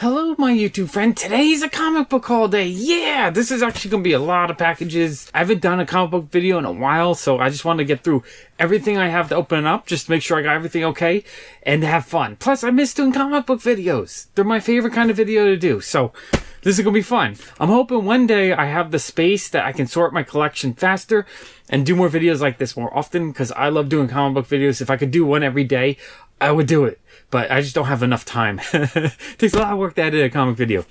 Hello, my YouTube friend. Today's a comic book haul day. Yeah, this is actually going to be a lot of packages. I haven't done a comic book video in a while, so I just wanted to get through everything I have to open up, just to make sure I got everything okay, and have fun. Plus, I miss doing comic book videos. They're my favorite kind of video to do, so this is going to be fun. I'm hoping one day I have the space that I can sort my collection faster and do more videos like this more often, because I love doing comic book videos. If I could do one every day, I would do it. But I just don't have enough time. It takes a lot of work to edit a comic video.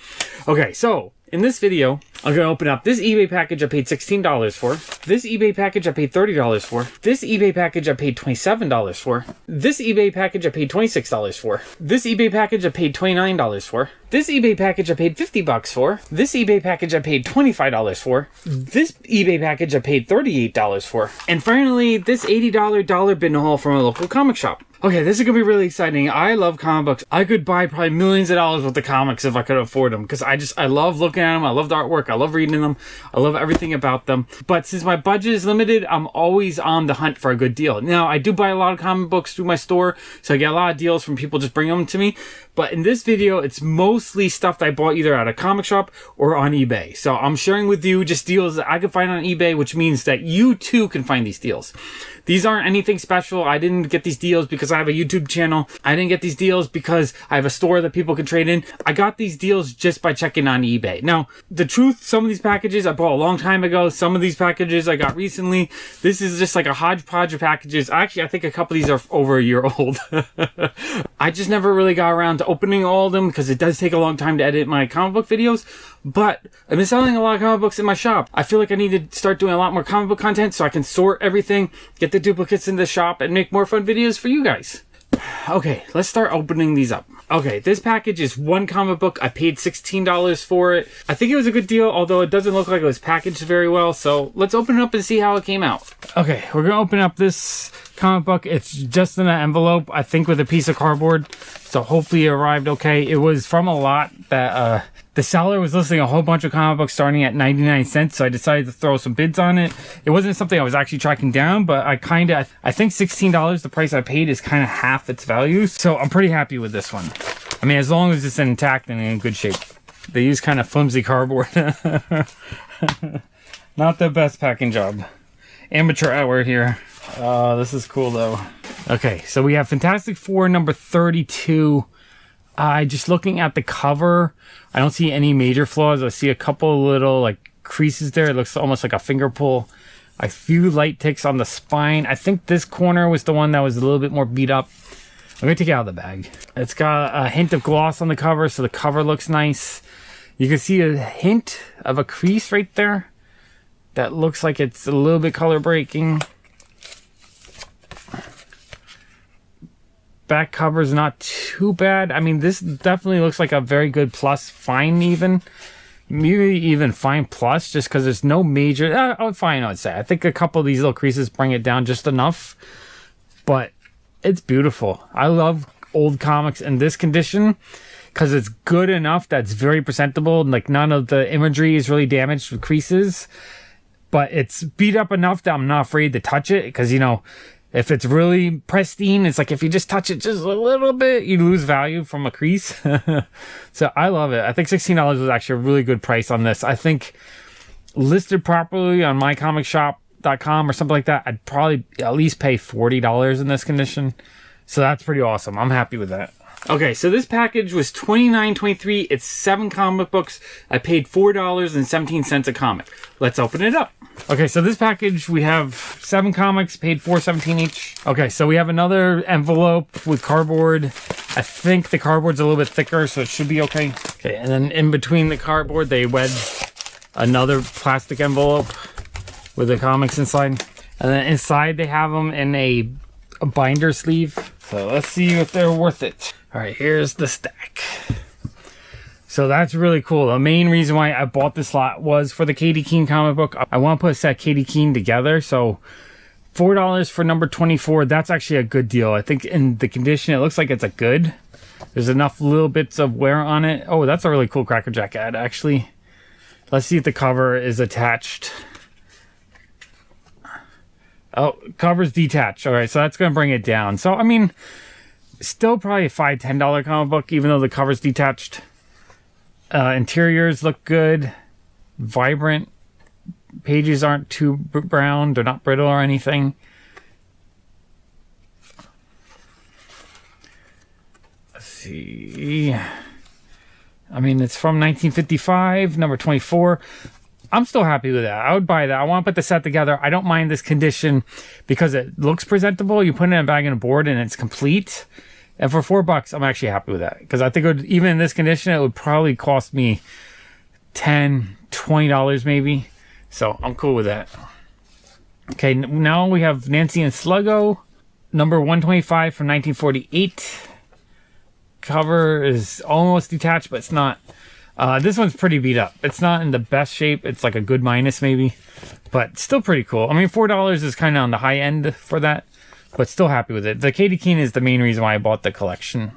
Okay, so in this video, I'm going to open up this eBay package I paid $16 for. This eBay package I paid $30 for. This eBay package I paid $27 for. This eBay package I paid $26 for. This eBay package I paid $29 for. This eBay package I paid $50 for. This eBay package I paid $25 for. This eBay package I paid $38 for. And finally, this $80 dollar bin haul from a local comic shop. Okay, this is going to be really exciting. I love comic books. I could buy probably millions of dollars worth of comics if I could afford them, because I love looking at them. I love the artwork. I love reading them. I love everything about them. But since my budget is limited, I'm always on the hunt for a good deal. Now, I do buy a lot of comic books through my store, so I get a lot of deals from people just bringing them to me. But in this video, it's mostly stuff that I bought either at a comic shop or on eBay. So I'm sharing with you just deals that I can find on eBay, which means that you too can find these deals. These aren't anything special. I didn't get these deals because I have a YouTube channel. I didn't get these deals because I have a store that people can trade in. I got these deals just by checking on eBay. Now, the truth, some of these packages I bought a long time ago. Some of these packages I got recently. This is just like a hodgepodge of packages. Actually, I think a couple of these are over a year old. I just never really got around to opening all of them because it does take a long time to edit my comic book videos. But I've been selling a lot of comic books in my shop. I feel like I need to start doing a lot more comic book content so I can sort everything, get the duplicates in the shop, and make more fun videos for you guys. Okay, let's start opening these up. Okay, this package is one comic book. I paid $16 for it. I think it was a good deal, although it doesn't look like it was packaged very well. So let's open it up and see how it came out. Okay, we're going to open up this comic book. It's just in an envelope, I think with a piece of cardboard. So hopefully it arrived okay. It was from a lot that the seller was listing a whole bunch of comic books starting at 99 cents, so I decided to throw some bids on it. It wasn't something I was actually tracking down, but I think $16, the price I paid, is kind of half its value. So I'm pretty happy with this one. I mean, as long as it's intact and in good shape. They use kind of flimsy cardboard. Not the best packing job. Amateur hour here. This is cool though. Okay, so we have Fantastic Four number 32. Just looking at the cover, I don't see any major flaws. I see a couple little like creases there. It looks almost like a finger pull. A few light ticks on the spine. I think this corner was the one that was a little bit more beat up. I'm going to take it out of the bag. It's got a hint of gloss on the cover, so the cover looks nice. You can see a hint of a crease right there. That looks like it's a little bit color breaking. Back cover is not too bad. I mean, this definitely looks like a very good plus, fine even. Maybe even fine plus, just because there's no major... fine, I'd say. I think a couple of these little creases bring it down just enough. But it's beautiful. I love old comics in this condition because it's good enough that's very presentable. Like, none of the imagery is really damaged with creases. But it's beat up enough that I'm not afraid to touch it because, you know... If it's really pristine, it's like if you just touch it just a little bit, you lose value from a crease. So I love it. I think $16 was actually a really good price on this. I think listed properly on mycomicshop.com or something like that, I'd probably at least pay $40 in this condition. So that's pretty awesome. I'm happy with that. Okay, so this package was $29.23. It's 7 comic books. I paid $4.17 a comic. Let's open it up. Okay, so this package, we have 7 comics, paid $4.17 each. Okay, so we have another envelope with cardboard. I think the cardboard's a little bit thicker, so it should be okay. Okay, and then in between the cardboard, they wedged another plastic envelope with the comics inside. And then inside, they have them in a binder sleeve. So let's see if they're worth it. All right, here's the stack. So that's really cool. The main reason why I bought this lot was for the Katie Keene comic book. I want to put a set Katie Keene together. So $4 for number 24. That's actually a good deal. I think in the condition, it looks like it's a good. There's enough little bits of wear on it. Oh, that's a really cool Cracker Jack ad, actually. Let's see if the cover is attached. Oh, cover's detached. All right, so that's going to bring it down. So, I mean, still probably a $5-10 comic book, even though the cover's detached. Interiors look good, vibrant. Pages aren't too brown. They're not brittle or anything. Let's see. I mean, it's from 1955, number 24. I'm still happy with that. I would buy that. I want to put the set together. I don't mind this condition because it looks presentable. You put it in a bag and a board and it's complete. And for $4, I'm actually happy with that. Because I think it would, even in this condition, it would probably cost me $10, $20 maybe. So I'm cool with that. Okay, now we have Nancy and Sluggo, number 125 from 1948. Cover is almost detached, but it's not. This one's pretty beat up. It's not in the best shape. It's like a good minus maybe, but still pretty cool. I mean, $4 is kind of on the high end for that, but still happy with it. The Katie Keene is the main reason why I bought the collection.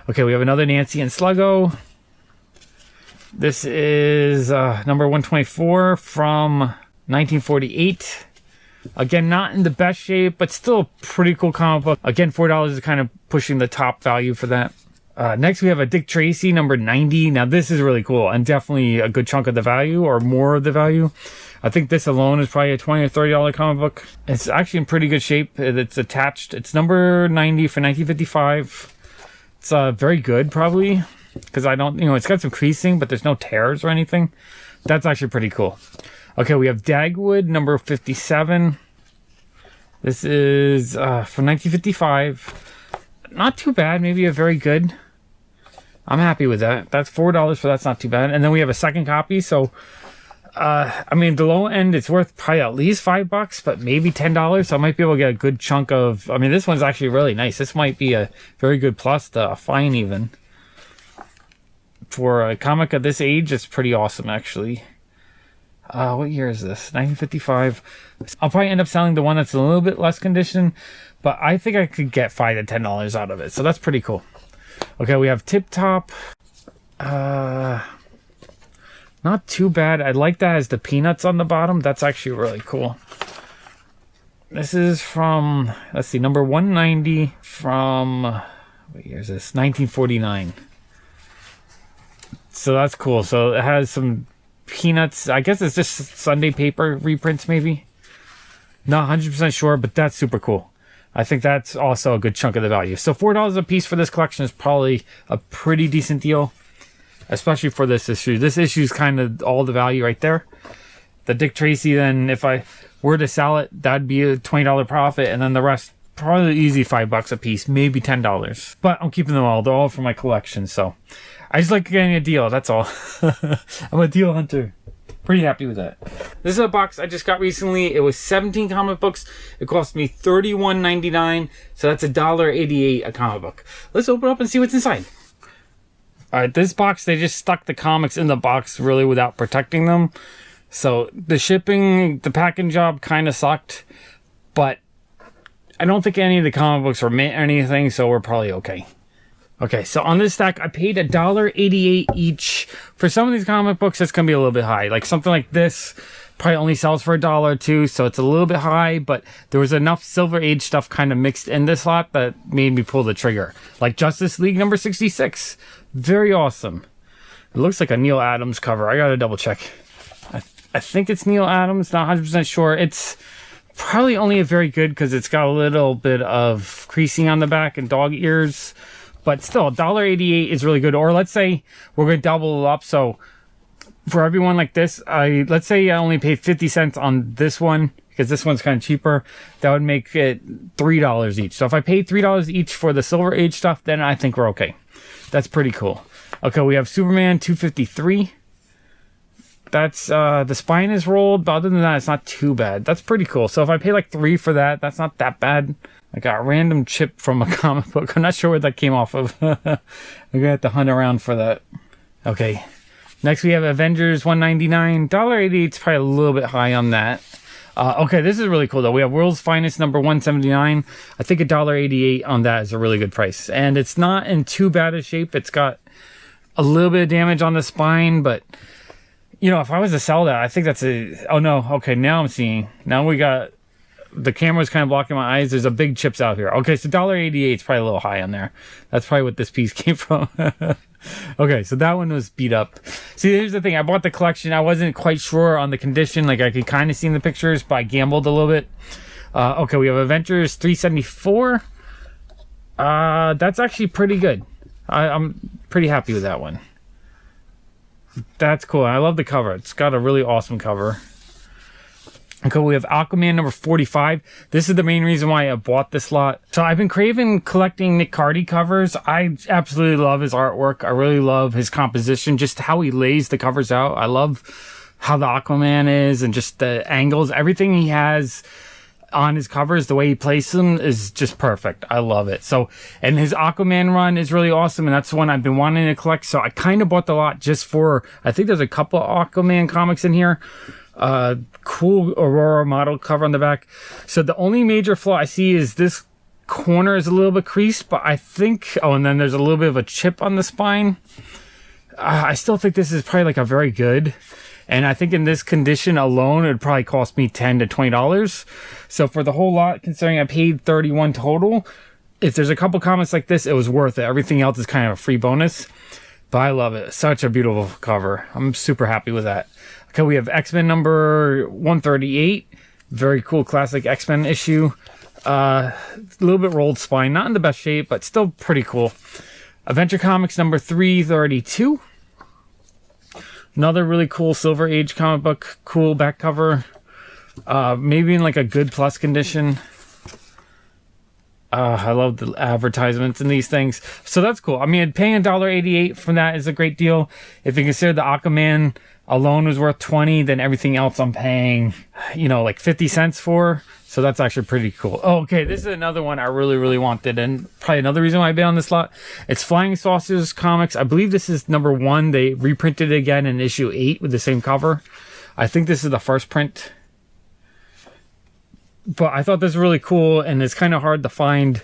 Okay, we have another Nancy and Sluggo. This is number 124 from 1948. Again, not in the best shape, but still a pretty cool comic book. Again, $4 is kind of pushing the top value for that. Next, we have a Dick Tracy, number 90. Now, this is really cool and definitely a good chunk of the value or more of the value. I think this alone is probably a $20 or $30 comic book. It's actually in pretty good shape. It's attached. It's number 90 for 1955. It's very good, probably, because I don't, it's got some creasing, but there's no tears or anything. That's actually pretty cool. Okay, we have Dagwood, number 57. This is from 1955. Not too bad, maybe a very good. I'm happy with that. That's $4 for that's not too bad. And then we have a second copy, so I mean, the low end, it's worth probably at least $5, but maybe $10. So I might be able to get a good chunk of. I mean, this one's actually really nice. This might be a very good plus, a fine even. For a comic of this age, it's pretty awesome, actually. What year is this? 1955. I'll probably end up selling the one that's a little bit less condition, but I think I could get $5 to $10 out of it. So that's pretty cool. Okay, we have Tip Top. Not too bad. I like that as the peanuts on the bottom. That's actually really cool. This is from, let's see, number 190 from, what year is this? 1949. So that's cool. So it has some peanuts. I guess it's just Sunday paper reprints maybe. Not 100% sure, but that's super cool. I think that's also a good chunk of the value. So $4 a piece for this collection is probably a pretty decent deal, especially for this issue. This issue is kind of all the value right there. The Dick Tracy, then if I were to sell it, that'd be a $20 profit, and then the rest probably easy $5 a piece, maybe $10. But I'm keeping them all. They're all for my collection, so I just like getting a deal. That's all. I'm a deal hunter. Pretty happy with that. This is a box I just got recently. It was 17 comic books. It cost me $31.99, so that's $1.88 a comic book. Let's open up and see what's inside. All right, this box, they just stuck the comics in the box really without protecting them. So the shipping, the packing job kind of sucked, but I don't think any of the comic books were mint or anything, so we're probably okay. Okay, so on this stack, I paid $1.88 each. For some of these comic books, it's going to be a little bit high. Like something like this probably only sells for $1 or $2, so it's a little bit high, but there was enough Silver Age stuff kind of mixed in this lot that made me pull the trigger. Like Justice League number 66. Very awesome. It looks like a Neil Adams cover. I got to double check. I think it's Neil Adams, not 100% sure. It's probably only a very good because it's got a little bit of creasing on the back and dog ears. But still, $1.88 is really good. Or let's say we're going to double it up. So for everyone like this, let's say I only paid 50 cents on this one because this one's kind of cheaper. That would make it $3 each. So if I paid $3 each for the Silver Age stuff, then I think we're okay. That's pretty cool. Okay, we have Superman 253. That's the spine is rolled, but other than that, it's not too bad. That's pretty cool. So if I pay like $3 for that, that's not that bad. I got a random chip from a comic book. I'm not sure where that came off of. I'm gonna have to hunt around for that. Okay. Next we have Avengers 199. $1.88 is probably a little bit high on that. Okay, this is really cool though. We have World's Finest number 179. I think $1.88 on that is a really good price. And it's not in too bad a shape. It's got a little bit of damage on the spine, but if I was to sell that, I think that's oh no, okay, now I'm seeing. Now we got the camera's kind of blocking my eyes. There's a big chips out here. Okay, so $1.88 is probably a little high on there. That's probably what this piece came from. Okay, so that one was beat up. See, here's the thing. I bought the collection. I wasn't quite sure on the condition. Like, I could kind of see in the pictures, but I gambled a little bit. Okay, we have Avengers 374. That's actually pretty good. I'm pretty happy with that one. That's cool. I love the cover. It's got a really awesome cover. Okay, we have Aquaman number 45. This is the main reason why I bought this lot. So I've been craving collecting Nick Cardy covers. I absolutely love his artwork. I really love his composition, just how he lays the covers out. I love how the Aquaman is and just the angles. Everything he has on his covers, the way he places them is just perfect. I love it. So, and his Aquaman run is really awesome, and that's the one I've been wanting to collect. So I kind of bought the lot just for, I think there's a couple of Aquaman comics in here. Cool Aurora model cover on the back. So the only major flaw I see is this corner is a little bit creased, but I think, oh, and then there's a little bit of a chip on the spine. I still think this is probably like a very good, and I think in this condition alone, it would probably cost me $10 to $20. So for the whole lot, considering I paid $31 total, if there's a couple comments like this, it was worth it. Everything else is kind of a free bonus, but I love it. Such a beautiful cover. I'm super happy with that. Okay, we have X-Men number 138. Very cool classic X-Men issue. A little bit rolled spine. Not in the best shape, but still pretty cool. Adventure Comics number 332. Another really cool Silver Age comic book. Cool back cover. Maybe in like a good plus condition. I love the advertisements in these things. So that's cool. I mean, paying $1.88 from that is a great deal. If you consider the Aquaman alone was worth $20, then everything else I'm paying, you know, like 50 cents for. So that's actually pretty cool. Oh, okay, this is another one I really, really wanted, and probably another reason why I've been on this lot. It's Flying Saucers Comics. I believe this is number 1. They reprinted it again in issue 8 with the same cover. I think this is the first print. But I thought this was really cool, and it's kind of hard to find.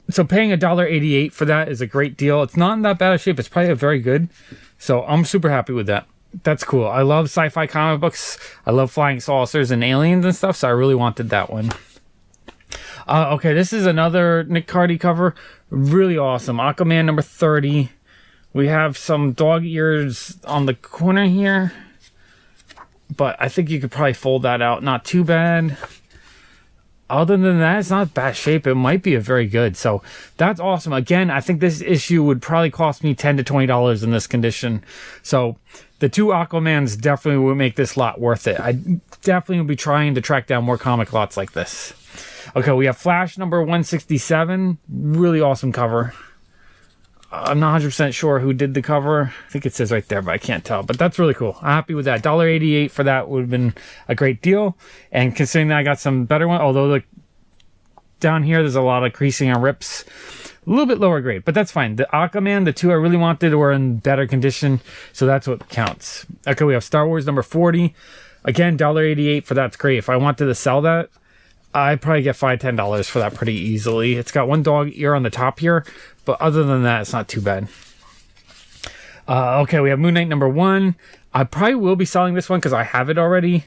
So paying $1.88 for that is a great deal. It's not in that bad of shape. It's probably very good. So I'm super happy with that. That's cool. I love sci-fi comic books. I love flying saucers and aliens and stuff, so I really wanted that one. Okay, this is another Nick Cardy cover. Really awesome. Aquaman number 30. We have some dog ears on the corner here, but I think you could probably fold that out. Not too bad. Other than that, it's not bad shape. It might be a very good. So that's awesome. Again, I think this issue would probably cost me $10 to $20 in this condition. So the two Aquamans definitely would make this lot worth it. I definitely will be trying to track down more comic lots like this. Okay, we have Flash number 167. Really awesome cover. I'm not 100% sure who did the cover. I think it says right there, but I can't tell. But that's really cool. I'm happy with that. $1.88 for that would have been a great deal. And considering that I got some better one, although the down here there's a lot of creasing and rips. A little bit lower grade, but that's fine. The Aquaman, the two I really wanted, were in better condition, so that's what counts. Okay, we have Star Wars number 40. Again, $1.88 for that's great. If I wanted to sell that, I'd probably get $5 to $10 for that pretty easily. It's got one dog ear on the top here, but other than that, it's not too bad. Okay, we have Moon Knight number 1. I probably will be selling this one because I have it already.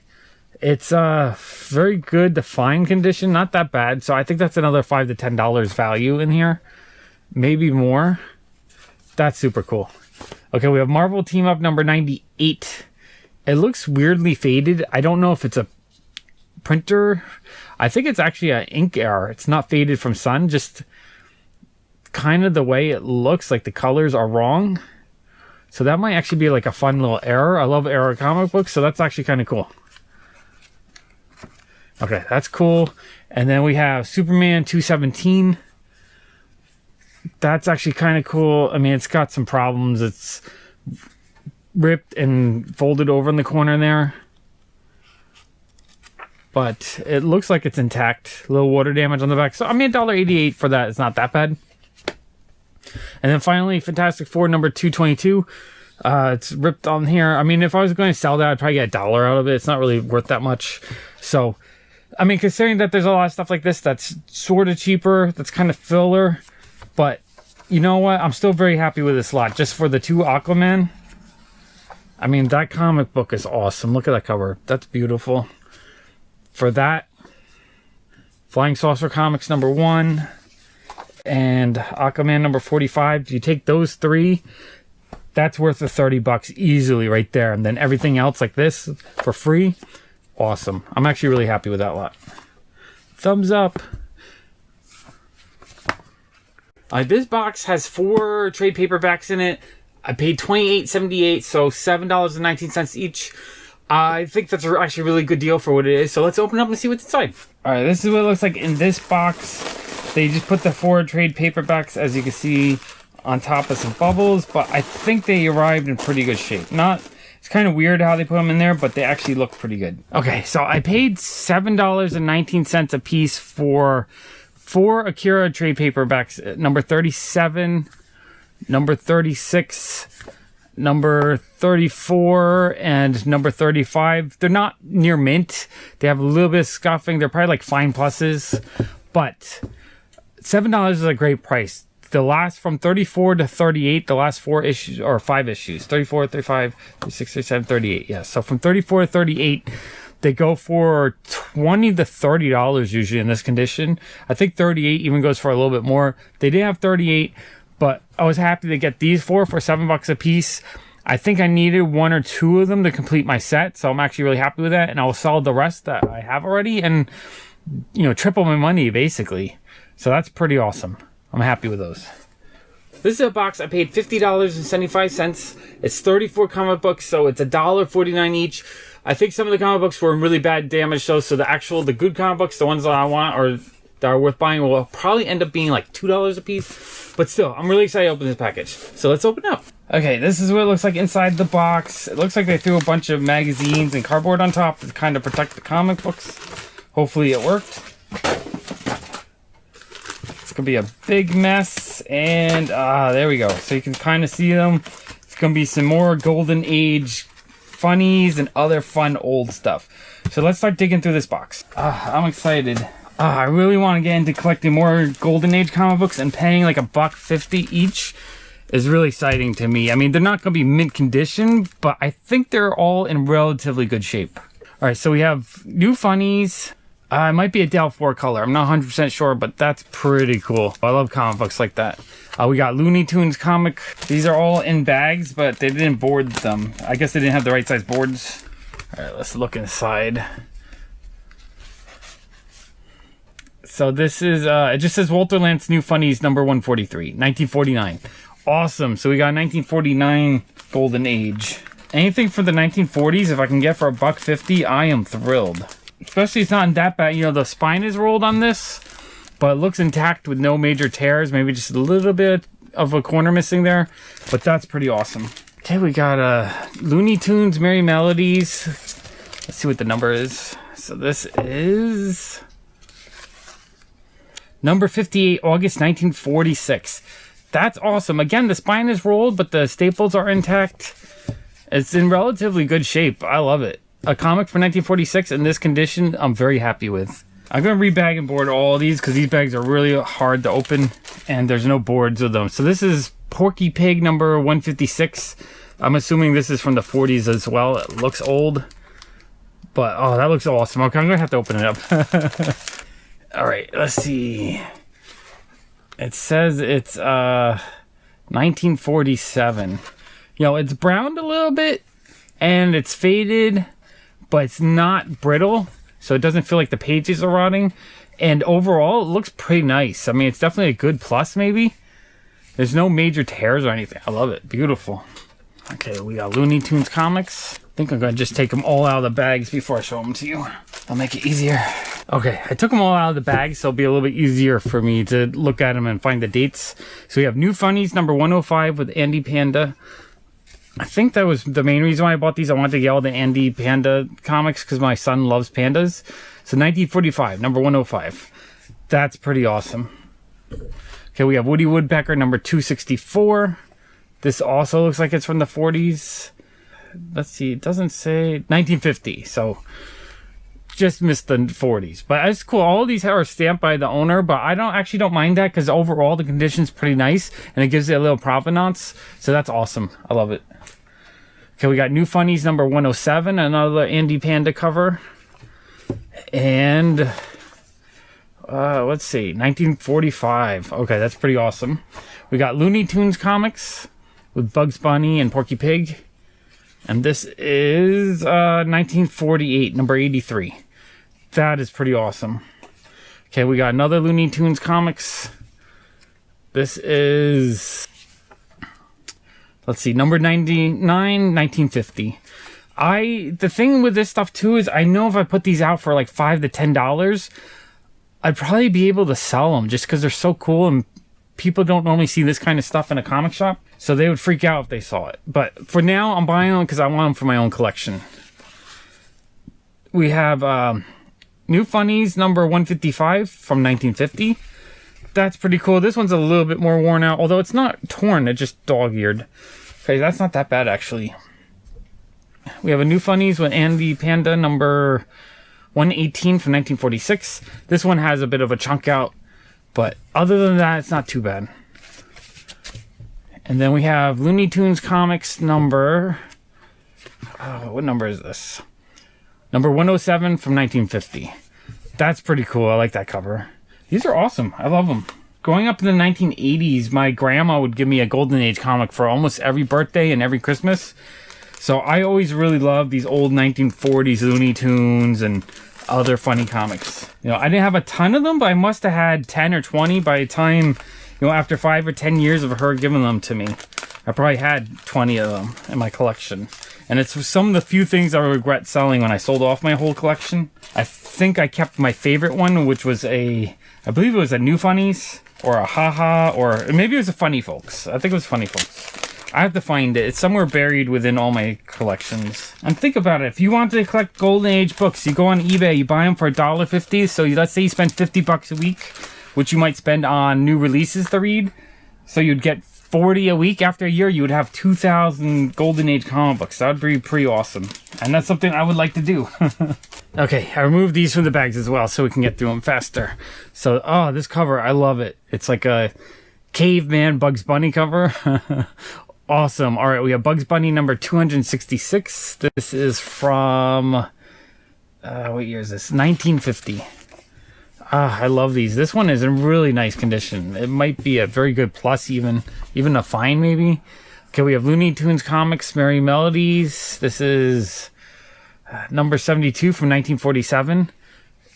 It's very good to fine condition, not that bad. So I think that's another $5 to $10 value in here, maybe more. That's super cool. Okay, we have Marvel Team Up number 98. It looks weirdly faded. I don't know if it's a printer. I think it's actually an ink error. It's not faded from sun, just kind of the way it looks, like the colors are wrong. So that might actually be like a fun little error. I love error comic books, so that's actually kind of cool. Okay, that's cool. And then we have Superman 217. That's actually kind of cool. I mean, it's got some problems. It's ripped and folded over in the corner there, but it looks like it's intact. A little water damage on the back. So I mean, $1.88 for that is not that bad. And then finally, Fantastic Four number 222. It's ripped on here. I mean, if I was going to sell that, I'd probably get $1 out of it. It's not really worth that much. So, I mean, considering that there's a lot of stuff like this that's sort of cheaper, that's kind of filler, but you know what? I'm still very happy with this lot. Just for the two Aquaman. I mean, that comic book is awesome. Look at that cover. That's beautiful. For that, Flying Saucer Comics #1, and Aquaman #45. If you take those 3, that's worth the $30 easily right there. And then everything else like this for free. Awesome. I'm actually really happy with that lot. Thumbs up. This box has 4 trade paperbacks in it. I paid $28.78, so $7.19 each. I think that's actually a really good deal for what it is. So let's open it up and see what's inside. All right, this is what it looks like in this box. They just put the 4 trade paperbacks, as you can see, on top of some bubbles, but I think they arrived in pretty good shape. It's kind of weird how they put them in there, but they actually look pretty good. Okay, so I paid $7.19 a piece for 4 Akira trade paperbacks, number 37, number 36, number 34, and number 35. They're not near mint. They have a little bit of scuffing. They're probably like fine pluses, but $7 is a great price. The last, from 34 to 38, the last 4 issues, or 5 issues, 34, 35, 36, 37, 38. Yeah, so from 34 to 38, they go for $20 to $30 usually in this condition. I think 38 even goes for a little bit more. They did have 38, but I was happy to get these 4 for $7 a piece. I think I needed 1 or 2 of them to complete my set, so I'm actually really happy with that. And I'll sell the rest that I have already and, you know, triple my money basically. So that's pretty awesome. I'm happy with those. This is a box I paid $50.75. It's 34 comic books, so it's $1.49 each. I think some of the comic books were in really bad damage though, so the good comic books, the ones that I want or that are worth buying, will probably end up being like $2 a piece. But still, I'm really excited to open this package. So let's open it up. Okay, this is what it looks like inside the box. It looks like they threw a bunch of magazines and cardboard on top to kind of protect the comic books. Hopefully it worked. It's gonna be a big mess, and there we go. So you can kind of see them. It's gonna be some more Golden Age funnies and other fun old stuff. So let's start digging through this box. I'm excited. I really want to get into collecting more Golden Age comic books, and paying like $1.50 each is really exciting to me. I mean, they're not gonna be mint condition, but I think they're all in relatively good shape. All right, so we have new funnies. It might be a Dell 4 color. I'm not 100% sure, but that's pretty cool. I love comic books like that. We got Looney Tunes comic. These are all in bags, but they didn't board them. I guess they didn't have the right size boards. All right, let's look inside. So this is, it just says Walter Lantz New Funnies number 143, 1949. Awesome. So we got 1949 Golden Age. Anything from the 1940s, if I can get for $1.50, I am thrilled. Especially it's not in that bad. You know, the spine is rolled on this, but it looks intact with no major tears. Maybe just a little bit of a corner missing there, but that's pretty awesome. Okay, we got Looney Tunes Merry Melodies. Let's see what the number is. So this is number 58, August 1946. That's awesome. Again, the spine is rolled, but the staples are intact. It's in relatively good shape. I love it. A comic from 1946 in this condition, I'm very happy with. I'm going to rebag and board all of these because these bags are really hard to open and there's no boards with them. So this is Porky Pig number 156. I'm assuming this is from the 40s as well. It looks old, but oh, that looks awesome. Okay, I'm going to have to open it up. All right, let's see. It says it's 1947. You know, it's browned a little bit and it's faded, but it's not brittle, so it doesn't feel like the pages are rotting. And overall, it looks pretty nice. I mean, it's definitely a good plus, maybe. There's no major tears or anything. I love it. Beautiful. Okay, we got Looney Tunes comics. I think I'm going to just take them all out of the bags before I show them to you. I'll make it easier. Okay, I took them all out of the bag, so it'll be a little bit easier for me to look at them and find the dates. So we have New Funnies number 105 with Andy Panda. I think that was the main reason why I bought these. I wanted to get all the Andy Panda comics because my son loves pandas. So 1945, number 105. That's pretty awesome. Okay, we have Woody Woodpecker number 264. This also looks like it's from the 40s. Let's see, it doesn't say 1950. So just missed the 40s. But it's cool. All of these are stamped by the owner, but I don't mind that because overall the condition's pretty nice and it gives it a little provenance. So that's awesome. I love it. Okay, we got New Funnies number 107, another Andy Panda cover. And Let's see, 1945. Okay, that's pretty awesome. We got Looney Tunes comics with Bugs Bunny and Porky Pig. And this is 1948, number 83. That is pretty awesome. Okay, we got another Looney Tunes comics. This is, let's see, number 99, 1950. The thing with this stuff too is I know if I put these out for like $5 to $10, I'd probably be able to sell them just because they're so cool and people don't normally see this kind of stuff in a comic shop. So they would freak out if they saw it. But for now, I'm buying them because I want them for my own collection. We have New Funnies number 155 from 1950. That's pretty cool. This one's a little bit more worn out, although it's not torn, it's just dog-eared. Okay, that's not that bad actually. We have a New Funnies with Andy Panda number 118 from 1946. This one has a bit of a chunk out, but other than that, it's not too bad. And then we have Looney Tunes comics number, what number is this? Number 107 from 1950. That's pretty cool. I like that cover. These are awesome. I love them. Growing up in the 1980s, my grandma would give me a Golden Age comic for almost every birthday and every Christmas. So I always really loved these old 1940s Looney Tunes and other funny comics. You know, I didn't have a ton of them, but I must have had 10 or 20 by the time, you know, after 5 or 10 years of her giving them to me. I probably had 20 of them in my collection. And it's some of the few things I regret selling when I sold off my whole collection. I think I kept my favorite one, which was I believe it was a New Funnies, or a Haha, or maybe it was a Funny Folks. I think it was Funny Folks. I have to find it. It's somewhere buried within all my collections. And think about it. If you want to collect Golden Age books, you go on eBay, you buy them for $1.50. So let's say you spend $50 a week, which you might spend on new releases to read. So you'd get 40 a week. After a year, you would have 2,000 Golden Age comic books. That would be pretty awesome. And that's something I would like to do. Okay, I removed these from the bags as well so we can get through them faster. So, oh, this cover, I love it. It's like a caveman Bugs Bunny cover. Awesome. All right, we have Bugs Bunny number 266. This is from, what year is this? 1950. I love these. This one is in really nice condition. It might be a very good plus, even a fine maybe. Okay, we have Looney Tunes comics, Merry Melodies. This is number 72 from 1947.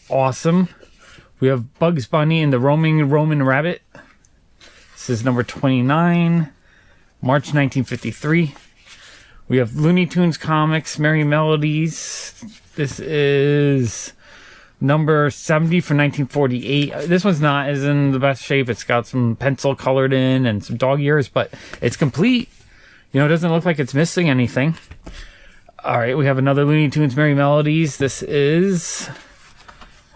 Awesome. We have Bugs Bunny and the Roaming Roman Rabbit. This is number 29, March 1953. We have Looney Tunes comics, Merry Melodies. This is number 70 from 1948. This one's not as in the best shape. It's got some pencil colored in and some dog ears, but it's complete. You know, it doesn't look like it's missing anything. All right, we have another Looney Tunes Merry Melodies. This is,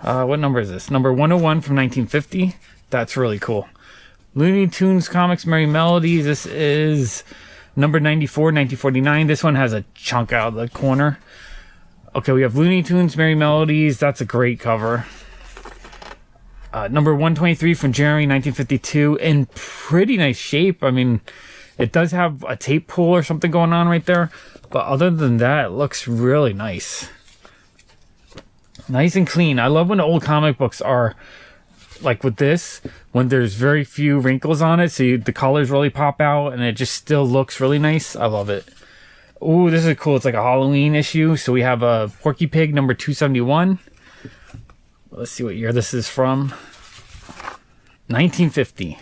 what number is this? Number 101 from 1950. That's really cool. Looney Tunes Comics Merry Melodies. This is number 94, 1949. This one has a chunk out of the corner. Okay, we have Looney Tunes Merry Melodies. That's a great cover. Number 123 from January 1952. In pretty nice shape. I mean, it does have a tape pull or something going on right there. But other than that, it looks really nice. Nice and clean. I love when old comic books are like with this, when there's very few wrinkles on it, so the colors really pop out and it just still looks really nice. I love it. Ooh, this is cool. It's like a Halloween issue. So we have a Porky Pig number 271. Let's see what year this is from. 1950.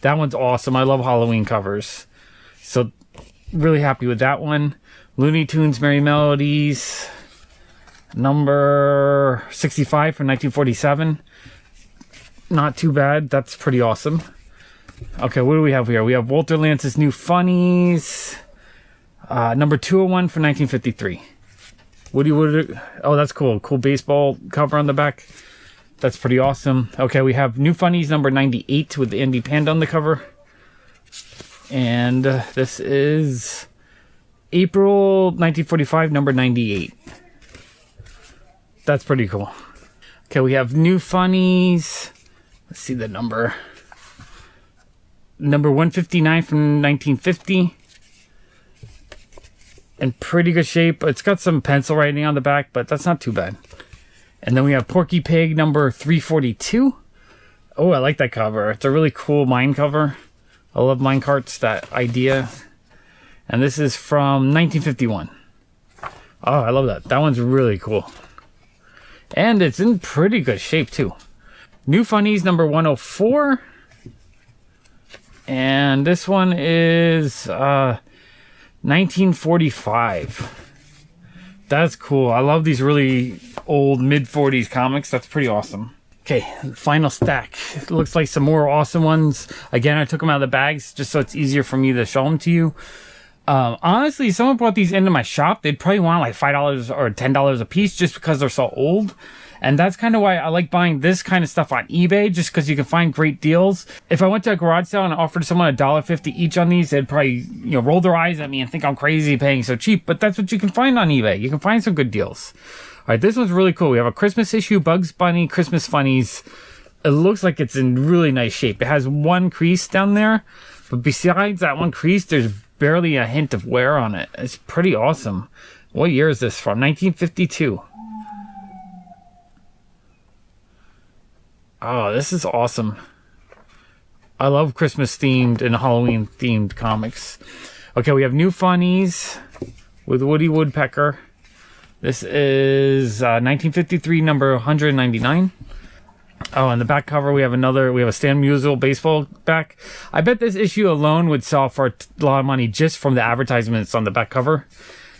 That one's awesome. I love Halloween covers. So really happy with that one. Looney Tunes Merry Melodies number 65 from 1947. Not too bad. That's pretty awesome. Okay, what do we have here? We have Walter Lance's New Funnies. Number 201 from 1953. Oh, that's cool. Cool baseball cover on the back. That's pretty awesome. Okay, we have New Funnies number 98 with the Andy Panda on the cover. And this is April 1945, number 98. That's pretty cool. Okay, we have New Funnies. Let's see the number. Number 159 from 1950. In pretty good shape. It's got some pencil writing on the back, but that's not too bad. And then we have Porky Pig number 342 Oh, I like that cover. It's a really cool mine cover. I love minecarts, that idea. And this is from 1951. Oh, I love that. That one's really cool. And it's in pretty good shape, too. New Funnies number 104. And this one is 1945. That's cool. I love these really old mid-40s comics. That's pretty awesome. Okay, final stack. It looks like some more awesome ones. Again, I took them out of the bags just so it's easier for me to show them to you. Honestly, if someone brought these into my shop, they'd probably want like $5 or $10 a piece just because they're so old. And that's kind of why I like buying this kind of stuff on eBay, just because you can find great deals. If I went to a garage sale and offered someone $1.50 each on these, they'd probably, roll their eyes at me and think I'm crazy paying so cheap. But that's what you can find on eBay. You can find some good deals. All right, this one's really cool. We have a Christmas issue, Bugs Bunny, Christmas Funnies. It looks like it's in really nice shape. It has one crease down there, but besides that one crease, there's barely a hint of wear on it. It's pretty awesome. What year is this from? 1952. Oh, this is awesome. I love Christmas themed and Halloween themed comics. Okay, we have New Funnies with Woody Woodpecker. This is 1953, number 199. Oh, on the back cover, we have a Stan Musial baseball back. I bet this issue alone would sell for a lot of money just from the advertisements on the back cover.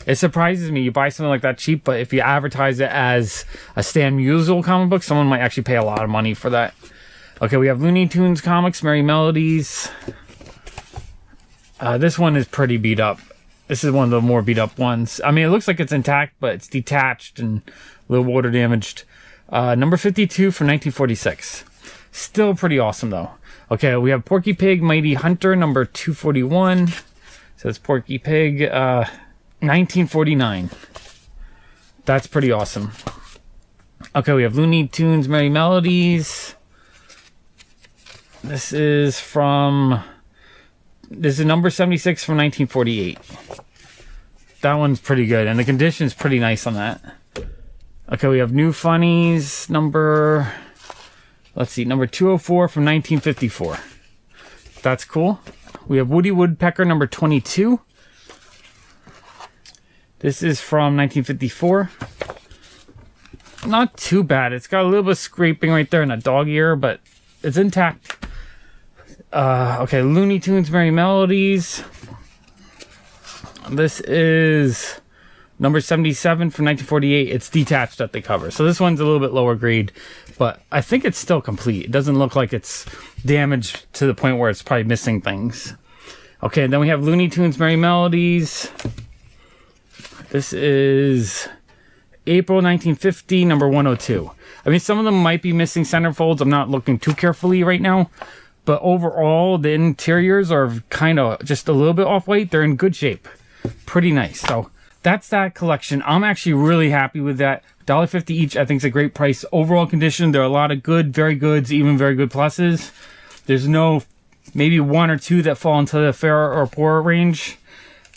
It surprises me. You buy something like that cheap, but if you advertise it as a Stan Musial comic book, someone might actually pay a lot of money for that. Okay, we have Looney Tunes comics, Merry Melodies. This one is pretty beat up. This is one of the more beat up ones. I mean, it looks like it's intact, but it's detached and a little water damaged. Number 52 from 1946. Still pretty awesome, though. Okay, we have Porky Pig, Mighty Hunter, number 241. So it's Porky Pig, 1949. That's pretty awesome. Okay, we have Looney Tunes, Merry Melodies. This is number 76 from 1948. That one's pretty good, and the condition's pretty nice on that. Okay, we have New Funnies, number 204 from 1954. That's cool. We have Woody Woodpecker, number 22. This is from 1954. Not too bad. It's got a little bit of scraping right there in a dog ear, but it's intact. Okay, Looney Tunes, Merry Melodies. This is number 77 from 1948. It's detached at the cover. So this one's a little bit lower grade, but I think it's still complete. It doesn't look like it's damaged to the point where it's probably missing things. Okay, then we have Looney Tunes, Merry Melodies. This is April 1950, number 102. I mean, some of them might be missing centerfolds. I'm not looking too carefully right now. But overall, the interiors are kind of just a little bit off-white. They're in good shape. Pretty nice. So that's that collection. I'm actually really happy with that. $1.50 each, I think is a great price. Overall condition, there are a lot of good, very goods, even very good pluses. There's maybe one or two that fall into the fair or poor range.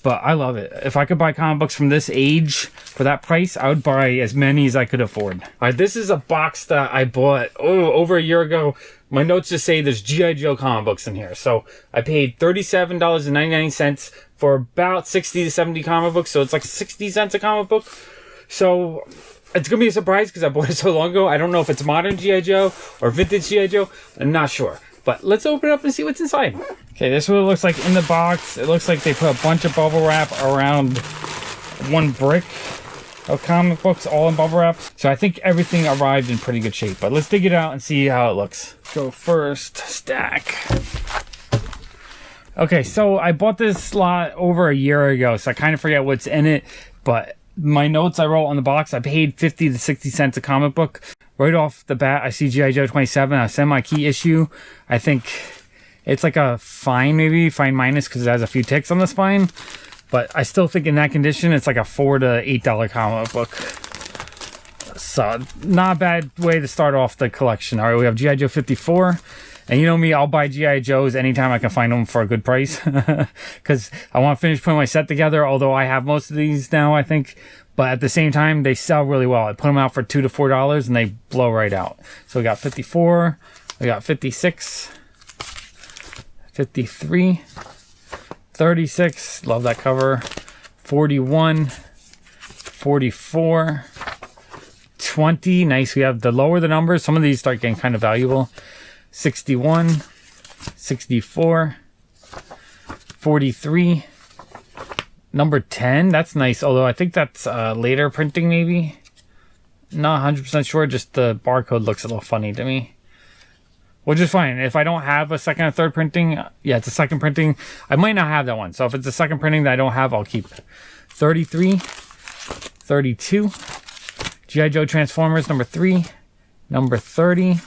But I love it. If I could buy comic books from this age for that price, I would buy as many as I could afford. All right, this is a box that I bought over a year ago. My notes just say there's G.I. Joe comic books in here. So I paid $37.99 for about 60 to 70 comic books. So it's like 60 cents a comic book. So it's going to be a surprise because I bought it so long ago. I don't know if it's modern G.I. Joe or vintage G.I. Joe. I'm not sure. But let's open it up and see what's inside. Okay, this is what it looks like in the box. It looks like they put a bunch of bubble wrap around one brick of comic books, all in bubble wrap. So I think everything arrived in pretty good shape. But let's dig it out and see how it looks. So first, stack. Okay, so I bought this lot over a year ago, so I kind of forget what's in it. But my notes I wrote on the box, I paid 50 to 60 cents a comic book. Right off the bat, I see G.I. Joe 27, a semi-key issue. I think it's like a fine, maybe, fine minus, because it has a few ticks on the spine. But I still think in that condition, it's like a $4 to $8 comic book. So, not a bad way to start off the collection. All right, we have G.I. Joe 54. And you know me, I'll buy G.I. Joes anytime I can find them for a good price. Because I want to finish putting my set together, although I have most of these now, I think. But at the same time, they sell really well. I put them out for $2 to $4 and they blow right out. So we got 54. We got 56, 53, 36, love that cover, 41, 44, 20, nice. We have the lower the numbers, some of these start getting kind of valuable. 61, 64, 43, number 10, that's nice, although I think that's later printing maybe. Not 100% sure, just the barcode looks a little funny to me. Which is fine. If I don't have a second or third printing, yeah, it's a second printing, I might not have that one. So if it's a second printing that I don't have, I'll keep. 33, 32, G.I. Joe Transformers number 3, number 30.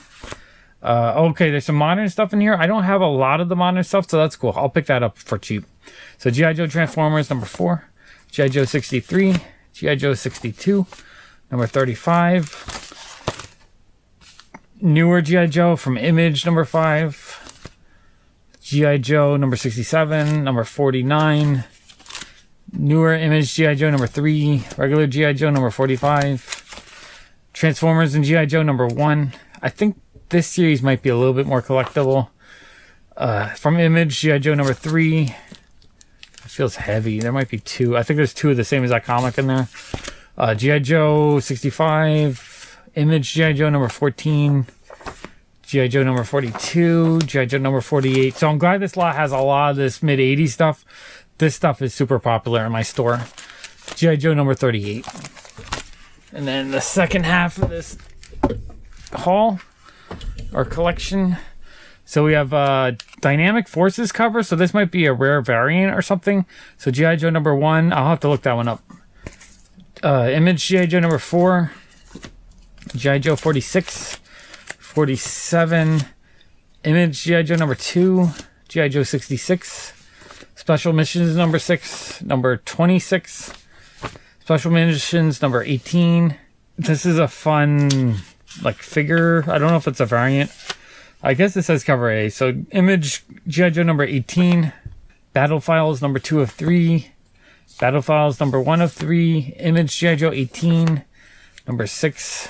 Okay, there's some modern stuff in here. I don't have a lot of the modern stuff, so that's cool. I'll pick that up for cheap. So G.I. Joe Transformers number 4, G.I. Joe 63, G.I. Joe 62, number 35. Newer G.I. Joe from Image number 5. G.I. Joe number 67, number 49. Newer Image G.I. Joe number 3. Regular G.I. Joe number 45. Transformers and G.I. Joe number 1. I think this series might be a little bit more collectible. From Image, G.I. Joe number 3. It feels heavy. There might be 2. I think there's 2 of the same exact comic in there. G.I. Joe 65. Image G.I. Joe number 14. G.I. Joe number 42. G.I. Joe number 48. So I'm glad this lot has a lot of this mid-80s stuff. This stuff is super popular in my store. G.I. Joe number 38. And then the second half of this haul or collection. So we have Dynamic Forces cover. So this might be a rare variant or something. So G.I. Joe number 1. I'll have to look that one up. Image G.I. Joe number 4. G.I. Joe 46. 47. Image G.I. Joe number 2. G.I. Joe 66. Special Missions number 6. Number 26. Special Missions number 18. This is a fun like figure. I don't know if it's a variant. I guess it says cover A. So Image G.I. Joe number 18. Battle Files number 2 of 3. Battle Files number 1 of 3. Image G.I. Joe 18. Number 6.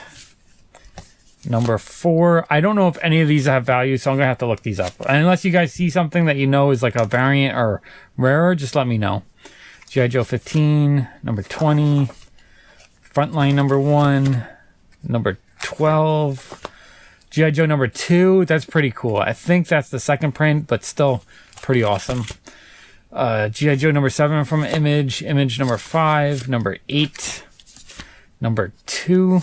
Number 4. I don't know if any of these have value, so I'm going to have to look these up. And unless you guys see something that you know is like a variant or rarer, just let me know. G.I. Joe 15. Number 20. Frontline number 1. Number 12. G.I. Joe number 2. That's pretty cool. I think that's the second print, but still pretty awesome. G.I. Joe number 7 from Image. Image number 5. Number 8. Number 2.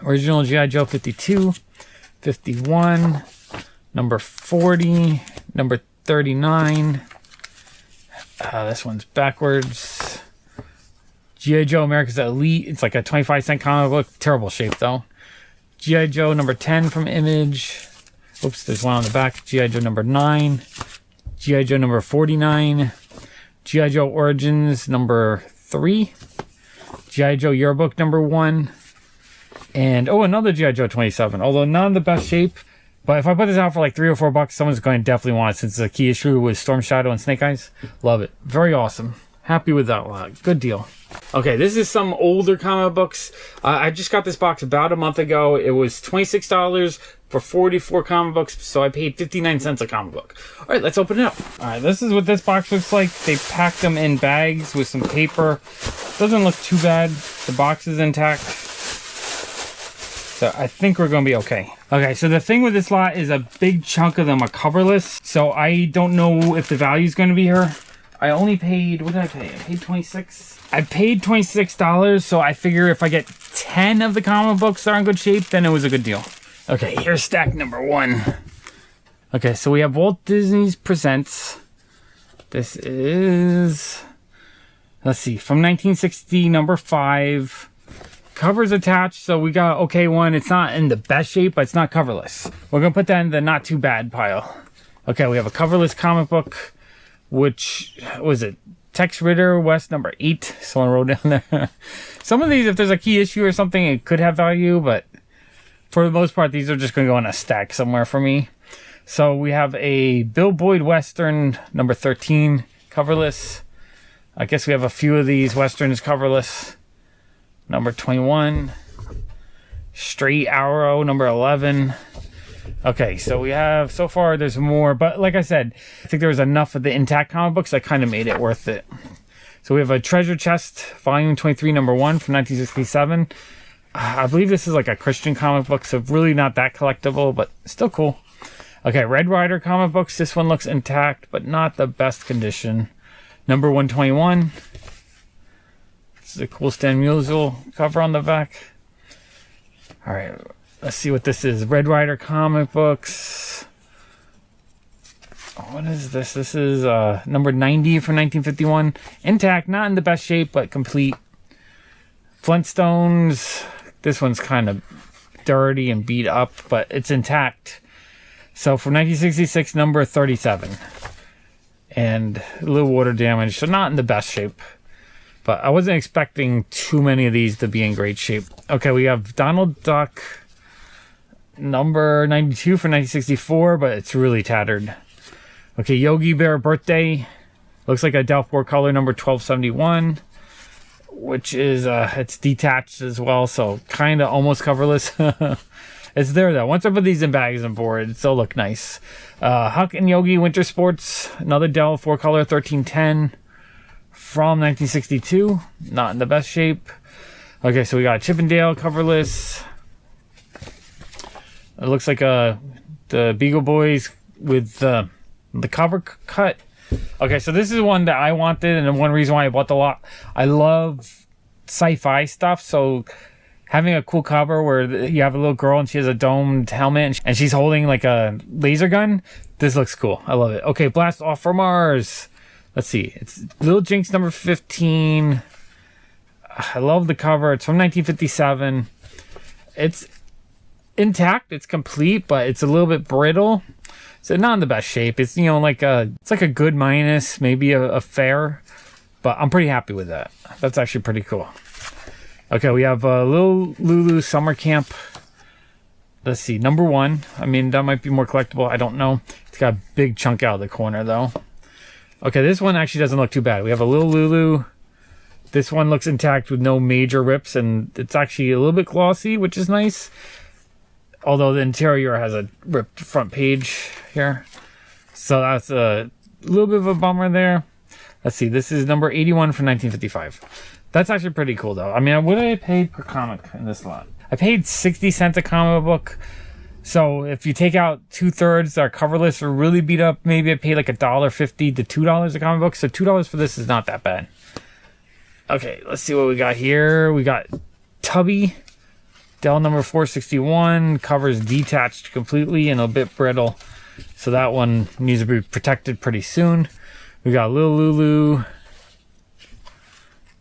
Original G.I. Joe 52. 51. Number 40. Number 39. This one's backwards. G.I. Joe America's Elite. It's like a 25-cent comic book. Terrible shape, though. G.I. Joe number 10 from Image. Oops, there's one on the back. G.I. Joe number 9. G.I. Joe number 49. G.I. Joe Origins number 3. G.I. Joe Yearbook number 1. And, oh, another G.I. Joe 27. Although not in the best shape. But if I put this out for like $3 or $4, someone's going to definitely want it since it's a key issue with Storm Shadow and Snake Eyes. Love it. Very awesome. Happy with that lot. Good deal. Okay, this is some older comic books. I just got this box about a month ago. It was $26 for 44 comic books, so I paid 59 cents a comic book. All right, let's open it up. All right, this is what this box looks like. They packed them in bags with some paper. Doesn't look too bad. The box is intact. So I think we're going to be okay. Okay, so the thing with this lot is a big chunk of them are coverless. So I don't know if the value is going to be here. I only paid, what did I pay? I paid $26. I paid $26, so I figure if I get 10 of the comic books that are in good shape, then it was a good deal. Okay, here's stack number 1. Okay, so we have Walt Disney's Presents. This is, let's see, from 1960, number 5. Covers attached, so we got okay one. It's not in the best shape, but it's not coverless. We're gonna put that in the not too bad pile. Okay, we have a coverless comic book, which was it? Tex Ritter West number 8. Someone wrote down there. Some of these, if there's a key issue or something, it could have value, but for the most part, these are just gonna go in a stack somewhere for me. So we have a Bill Boyd Western number 13 coverless. I guess we have a few of these Westerns coverless. Number 21. Straight Arrow number 11. Okay, so we have, so far there's more, but like I said, I think there was enough of the intact comic books that kind of made it worth it. So we have a Treasure Chest, Volume 23, number 1 from 1967. I believe this is like a Christian comic book, so really not that collectible, but still cool. Okay, Red Rider comic books. This one looks intact, but not the best condition. Number 121. This is a cool Stan Musial cover on the back. All right, let's see what this is. Red Rider comic books. What is this? This is number 90 from 1951. Intact, not in the best shape, but complete. Flintstones. This one's kind of dirty and beat up, but it's intact. So from 1966, number 37. And a little water damage, so not in the best shape. But I wasn't expecting too many of these to be in great shape. Okay, we have Donald Duck, number 92 from 1964, but it's really tattered. Okay, Yogi Bear Birthday. Looks like a Del 4 color, number 1271. Which is, it's detached as well, so kind of almost coverless. It's there, though. Once I put these in bags and boards, they'll look nice. Huck and Yogi Winter Sports. Another Del 4 color, 1310. From 1962. Not in the best shape. Okay, so we got Chippendale coverless. It looks like the Beagle Boys with the cover cut. Okay, so this is one that I wanted, and one reason why I bought the lot. I love sci-fi stuff, so having a cool cover where you have a little girl and she has a domed helmet and she's holding like a laser gun, this looks cool. I love it. Okay, Blast Off for Mars. Let's see. It's Little Jinx number 15. I love the cover. It's from 1957. It's intact. It's complete, but it's a little bit brittle. So not in the best shape. It's, you know, like it's like a good minus, maybe a fair, but I'm pretty happy with that. That's actually pretty cool. Okay, we have Little Lulu Summer Camp. Let's see, number 1. I mean, that might be more collectible. I don't know. It's got a big chunk out of the corner, though. Okay, this one actually doesn't look too bad. We have a Little Lulu. This one looks intact with no major rips, and it's actually a little bit glossy, which is nice. Although the interior has a ripped front page here. So that's a little bit of a bummer there. Let's see, this is number 81 from 1955. That's actually pretty cool, though. I mean, what did I pay per comic in this lot? I paid 60 cents a comic book. So if you take out 2/3 that are coverless or really beat up, maybe I paid like $1.50 to $2 a comic book. So $2 for this is not that bad. Okay, let's see what we got here. We got Tubby. Del number 461, covers detached completely and a bit brittle. So that one needs to be protected pretty soon. We got Little Lulu.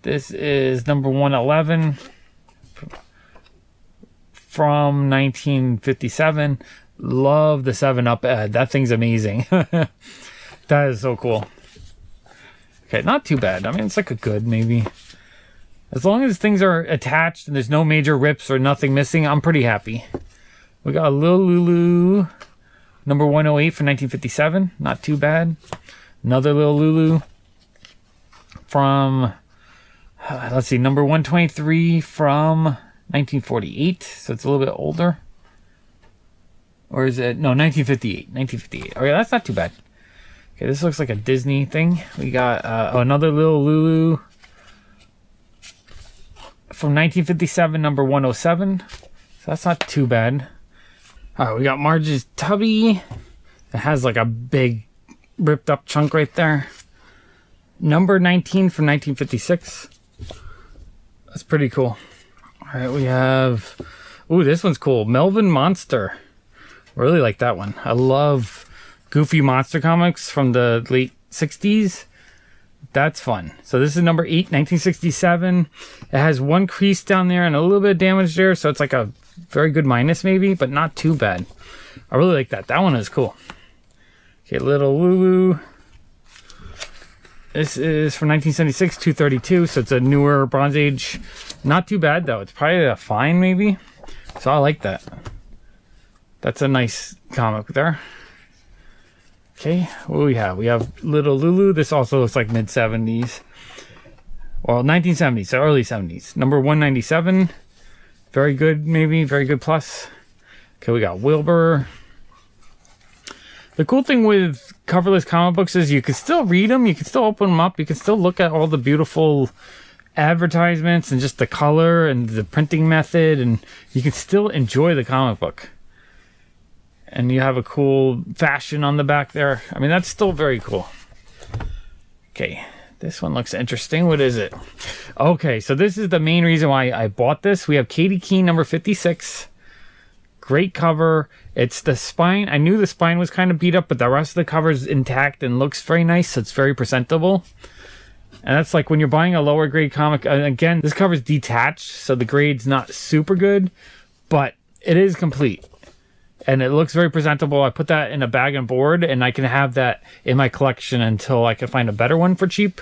This is number 111 from 1957. Love the 7-Up ad. That thing's amazing. That is so cool. Okay, not too bad. I mean, it's like a good maybe. As long as things are attached and there's no major rips or nothing missing, I'm pretty happy. We got a Little Lulu, number 108 from 1957. Not too bad. Another Little Lulu from, let's see, number 123 from 1948. So it's a little bit older. Or is it? No, 1958. 1958. Okay, that's not too bad. Okay, this looks like a Disney thing. We got another Little Lulu from 1957, number 107. So that's not too bad. All right, we got Marge's Tubby. It has like a big ripped up chunk right there. Number 19 from 1956. That's pretty cool. All right, we have... Ooh, this one's cool. Melvin Monster. Really like that one. I love goofy monster comics from the late 60s. That's fun. So this is number 8, 1967. It has one crease down there and a little bit of damage there. So it's like a very good minus maybe, but not too bad. I really like that. That one is cool. Okay, Little Lulu. This is from 1976, 232. So it's a newer Bronze Age. Not too bad though. It's probably a fine maybe. So I like that. That's a nice comic there. Okay, what do we have? We have Little Lulu. This also looks like mid-70s. Well, 1970s, so early 70s. Number 197. Very good, maybe. Very good plus. Okay, we got Wilbur. The cool thing with coverless comic books is you can still read them, you can still open them up, you can still look at all the beautiful advertisements and just the color and the printing method, and you can still enjoy the comic book. And you have a cool fashion on the back there. I mean, that's still very cool. Okay, this one looks interesting. What is it? Okay, so this is the main reason why I bought this. We have Katie Keene number 56. Great cover. It's the spine. I knew the spine was kind of beat up, but the rest of the cover is intact and looks very nice. So it's very presentable. And that's like when you're buying a lower grade comic. Again, this cover is detached, so the grade's not super good, but it is complete. And it looks very presentable. I put that in a bag and board, and I can have that in my collection until I can find a better one for cheap.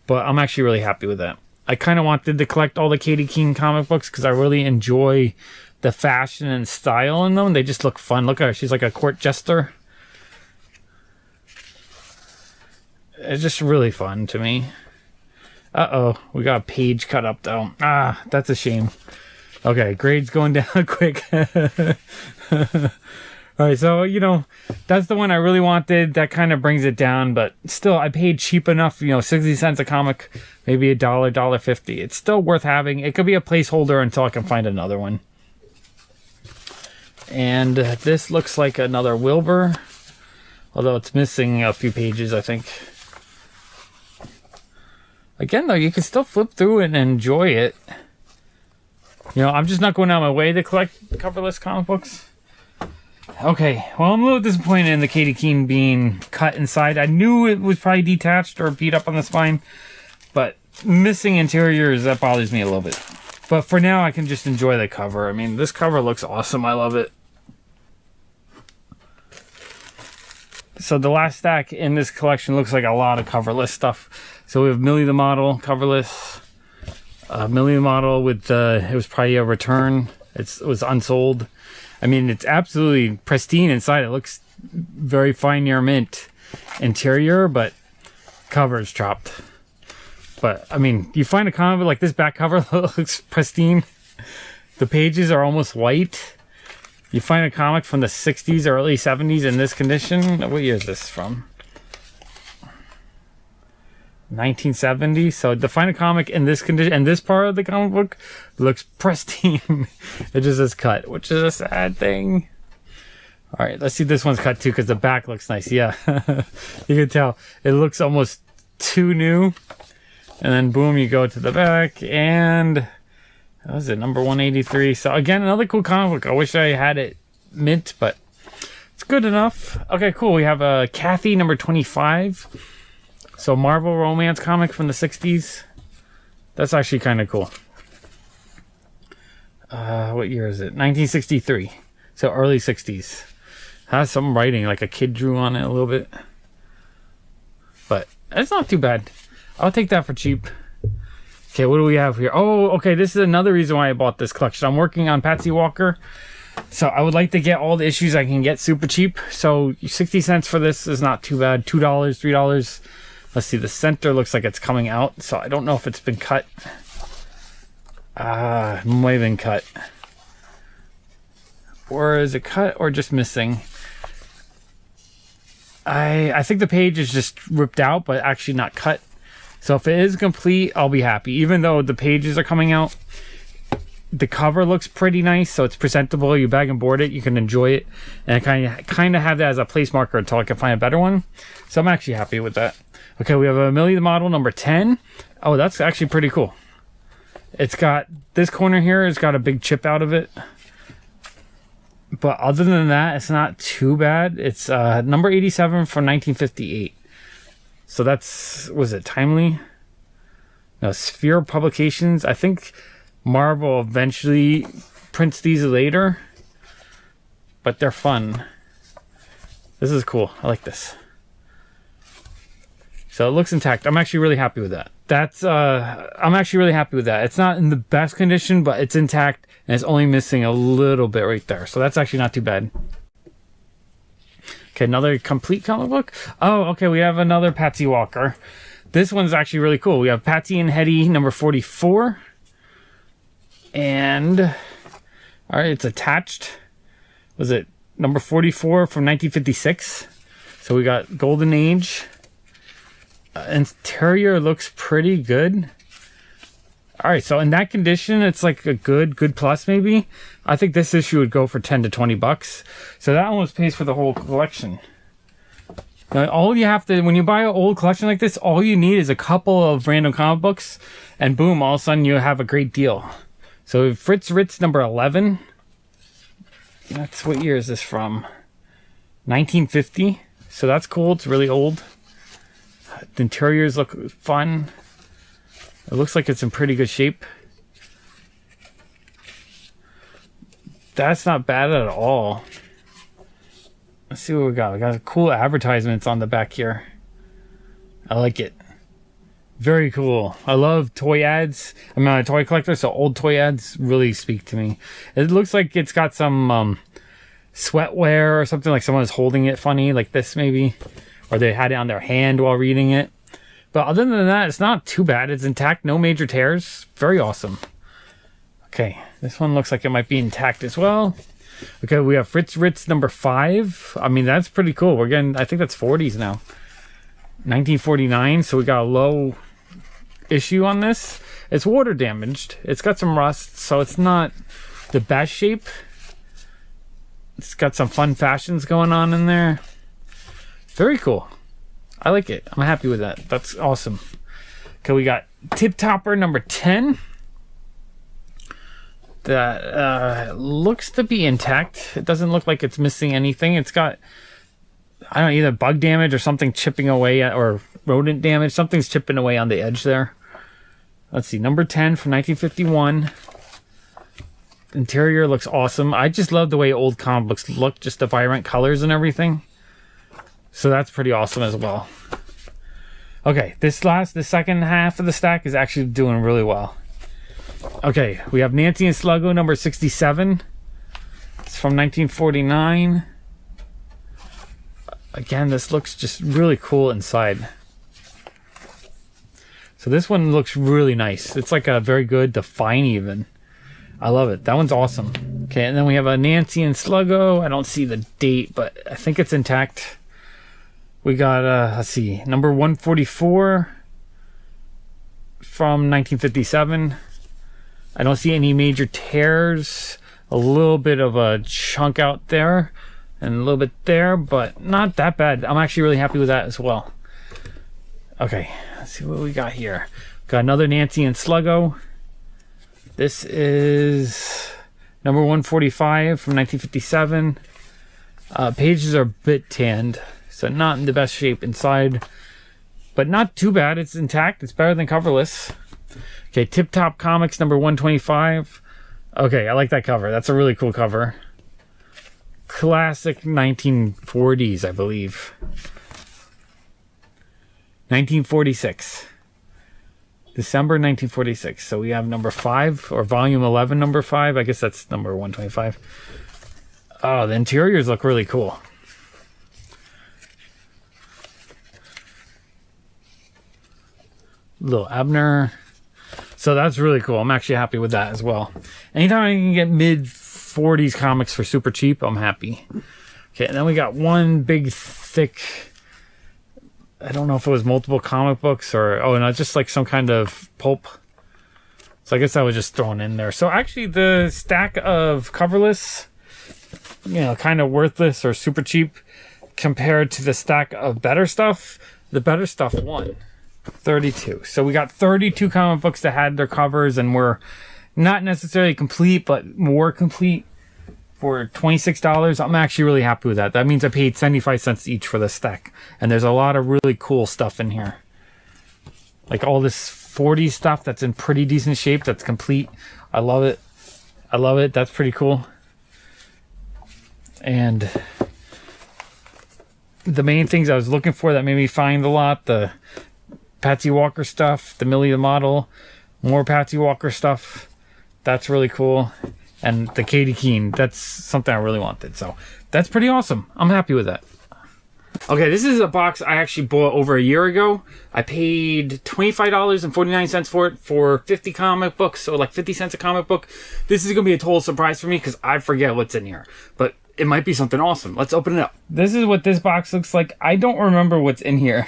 But I'm actually really happy with that. I kind of wanted to collect all the Katie Keene comic books because I really enjoy the fashion and style in them. They just look fun. Look at her. She's like a court jester. It's just really fun to me. Uh-oh. We got a page cut up, though. Ah, that's a shame. Okay, grade's going down quick. Alright, so, you know, that's the one I really wanted. That kind of brings it down, but still, I paid cheap enough, you know, 60 cents a comic, maybe $1, $1.50. It's still worth having. It could be a placeholder until I can find another one. And this looks like another Wilbur, although it's missing a few pages, I think. Again, though, you can still flip through it and enjoy it. You know, I'm just not going out of my way to collect coverless comic books. Okay, well, I'm a little disappointed in the Katie Keene being cut inside. I knew it was probably detached or beat up on the spine, but missing interiors, that bothers me a little bit. But for now, I can just enjoy the cover. I mean, this cover looks awesome. I love it. So the last stack in this collection looks like a lot of coverless stuff. So we have Millie the Model, coverless. Millie the Model with, it was probably a return. It was unsold. I mean, it's absolutely pristine inside. It looks very fine near mint interior, but cover is chopped. But, I mean, you find a comic like this back cover looks pristine. The pages are almost white. You find a comic from the 60s or early 70s in this condition. What year is this from? 1970. So to find a comic in this condition, and this part of the comic book looks pristine. It just is cut, which is a sad thing. All right, let's see if this one's cut too, because the back looks nice. Yeah, you can tell it looks almost too new. And then boom, you go to the back, and what was it, number 183. So again, another cool comic book. I wish I had it mint, but it's good enough. Okay, cool. We have a Kathy number 25. So Marvel romance comic from the 60s. That's actually kind of cool. What year is it? 1963. So early 60s. Has some writing, like a kid drew on it a little bit. But it's not too bad. I'll take that for cheap. Okay, what do we have here? Oh, okay, this is another reason why I bought this collection. I'm working on Patsy Walker. So I would like to get all the issues I can get super cheap. So 60 cents for this is not too bad. $2, $3. Let's see, the center looks like it's coming out, so I don't know if it's been cut. It might have been cut. Or is it cut or just missing? I think the page is just ripped out, but actually not cut. So if it is complete, I'll be happy. Even though the pages are coming out, the cover looks pretty nice, so it's presentable. You bag and board it, you can enjoy it. And I kind of have that as a place marker until I can find a better one. So I'm actually happy with that. Okay, we have a Millie the Model number 10. Oh, that's actually pretty cool. It's got this corner here, it's got a big chip out of it. But other than that, it's not too bad. It's number 87 from 1958. So that's, was it Timely? No, Sphere Publications. I think Marvel eventually prints these later. But they're fun. This is cool. I like this. So it looks intact. I'm actually really happy with that. I'm actually really happy with that. It's not in the best condition, but it's intact, and it's only missing a little bit right there. So that's actually not too bad. Okay, another complete comic book. Oh, okay, we have another Patsy Walker. This one's actually really cool. We have Patsy and Hetty number 44. And, all right, it's attached. Was it number 44 from 1956? So we got Golden Age. Interior looks pretty good. All right, so in that condition, it's like a good plus maybe. I think this issue would go for 10 to 20 bucks. So that almost pays for the whole collection. Now, all you have to, when you buy an old collection like this, all you need is a couple of random comic books, and boom, all of a sudden you have a great deal. So Fritz Ritz number 11. That's, what year is this from? 1950. So that's cool. It's really old. The interiors look fun. It looks like it's in pretty good shape. That's not bad at all. Let's see what we got. We got cool advertisements on the back here. I like it. Very cool. I love toy ads. I'm not a toy collector, so old toy ads really speak to me. It looks like it's got some sweatwear or something, like someone is holding it funny, like this maybe. Or they had it on their hand while reading it. But other than that, it's not too bad. It's intact, no major tears. Very awesome. Okay, this one looks like it might be intact as well. Okay, we have Fritz Ritz number 5. I mean, that's pretty cool. We're getting, I think that's 40s now. 1949, so we got a low issue on this. It's water damaged. It's got some rust, so it's not the best shape. It's got some fun fashions going on in there. Very cool. I like it. I'm happy with that. That's awesome. Okay, we got Tip Topper number 10. That looks to be intact. It doesn't look like it's missing anything. It's got, I don't know, either bug damage or something chipping away at, or rodent damage. Something's chipping away on the edge there. Let's see, number 10 from 1951. Interior looks awesome. I just love the way old comic books look, just the vibrant colors and everything. So that's pretty awesome as well. Okay, the second half of the stack is actually doing really well. Okay, we have Nancy and Sluggo number 67. It's from 1949. Again, this looks just really cool inside. So this one looks really nice. It's like a very good, the fine even. I love it. That one's awesome. Okay, and then we have a Nancy and Sluggo. I don't see the date, but I think it's intact. We got, let's see, number 144 from 1957. I don't see any major tears. A little bit of a chunk out there and a little bit there, but not that bad. I'm actually really happy with that as well. Okay, let's see what we got here. Got another Nancy and Sluggo. This is number 145 from 1957. Pages are a bit tanned, so not in the best shape inside, but not too bad. It's intact. It's better than coverless. Okay, Tip Top Comics number 125. Okay, I like that cover. That's a really cool cover. Classic 1940s, I believe. 1946. December 1946. So we have number 5, or volume 11, number 5. I guess that's number 125. Oh, the interiors look really cool. Little Abner. So that's really cool. I'm actually happy with that as well. Anytime I can get mid-40s comics for super cheap, I'm happy. Okay, and then we got one big, thick, I don't know if it was multiple comic books or, oh no, just like some kind of pulp. So I guess that was just thrown in there. So actually the stack of coverless, you know, kind of worthless or super cheap compared to the stack of better stuff, the better stuff won. 32. So we got 32 comic books that had their covers and were not necessarily complete, but more complete for $26. I'm actually really happy with that. That means I paid 75 cents each for the stack. And there's a lot of really cool stuff in here. Like all this 40s stuff that's in pretty decent shape, that's complete. I love it. I love it. That's pretty cool. And the main things I was looking for that made me find a lot, the Patsy Walker stuff, the Millie the Model, more Patsy Walker stuff. That's really cool. And the Katie Keene, that's something I really wanted. So that's pretty awesome. I'm happy with that. Okay, this is a box I actually bought over a year ago. I paid $25.49 for it for 50 comic books, so like 50 cents a comic book. This is going to be a total surprise for me because I forget what's in here. But it might be something awesome. Let's open it up. This is what this box looks like. I don't remember what's in here,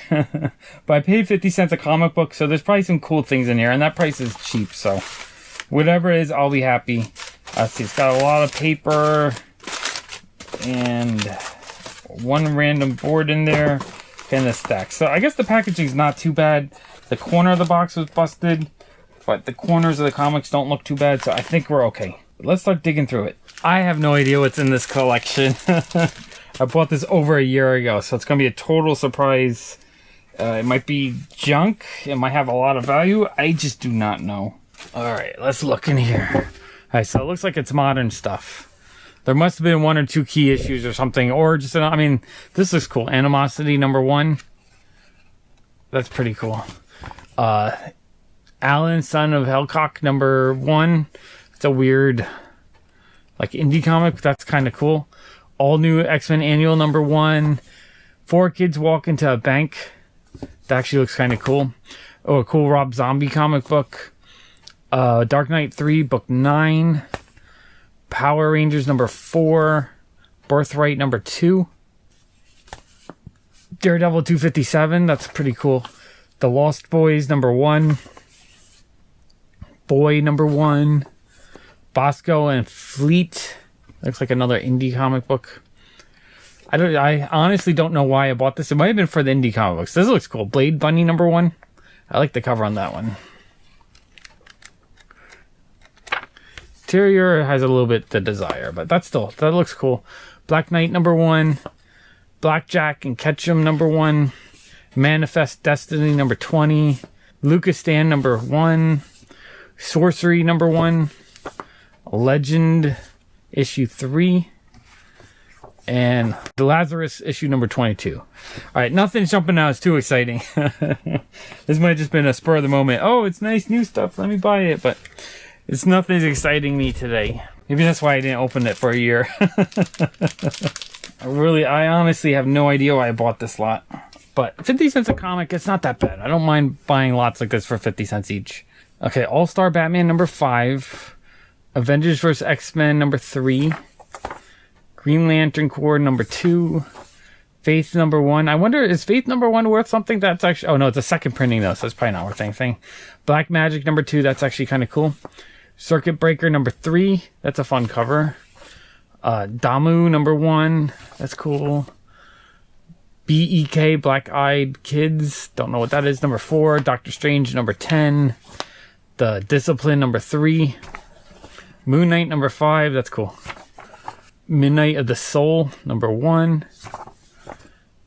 but I paid 50 cents a comic book, so there's probably some cool things in here, and that price is cheap, so whatever it is, I'll be happy. Let's see, it's got a lot of paper and one random board in there and the stack. So I guess the packaging's not too bad. The corner of the box was busted, but the corners of the comics don't look too bad, so I think we're okay. Let's start digging through it. I have no idea what's in this collection. I bought this over a year ago, so it's going to be a total surprise. It might be junk. It might have a lot of value. I just do not know. All right, let's look in here. All right, so it looks like it's modern stuff. There must have been 1 or 2 key issues or something, or just, I mean, this looks cool. Animosity #1. That's pretty cool. Alan, Son of Hellcock #1. It's a weird, like, indie comic. That's kind of cool. All New X-Men Annual #1. 4 kids walk into a bank. That actually looks kind of cool. Oh, a cool Rob Zombie comic book. Dark Knight 3, Book 9. Power Rangers #4. Birthright #2. Daredevil 257. That's pretty cool. The Lost Boys #1. Boy #1. Bosco and Fleet. Looks like another indie comic book. I honestly don't know why I bought this. It might have been for the indie comic books. This looks cool. Blade Bunny #1. I like the cover on that one. Interior has a little bit the desire, but that looks cool. Black Knight #1. Blackjack and Ketchum #1. Manifest Destiny #20. Lucas Stan #1. Sorcery #1. Legend issue 3. And the Lazarus issue #22. All right, nothing's jumping out. It's too exciting. This might have just been a spur of the moment. Oh, it's nice new stuff. Let me buy it. But it's nothing's exciting me today. Maybe that's why I didn't open it for a year. I honestly have no idea why I bought this lot. But 50 cents a comic, it's not that bad. I don't mind buying lots like this for 50 cents each. Okay, All-Star Batman #5. Avengers vs. X-Men #3. Green Lantern Corps #2. Faith #1. I wonder, is Faith #1 worth something? That's actually... Oh, no, it's a second printing, though, so it's probably not worth anything. Black Magic #2. That's actually kind of cool. Circuit Breaker #3. That's a fun cover. Damu #1. That's cool. BEK, Black Eyed Kids. Don't know what that is. #4. Doctor Strange #10. The Discipline #3. Moon Knight #5. That's cool. Midnight of the Soul #1.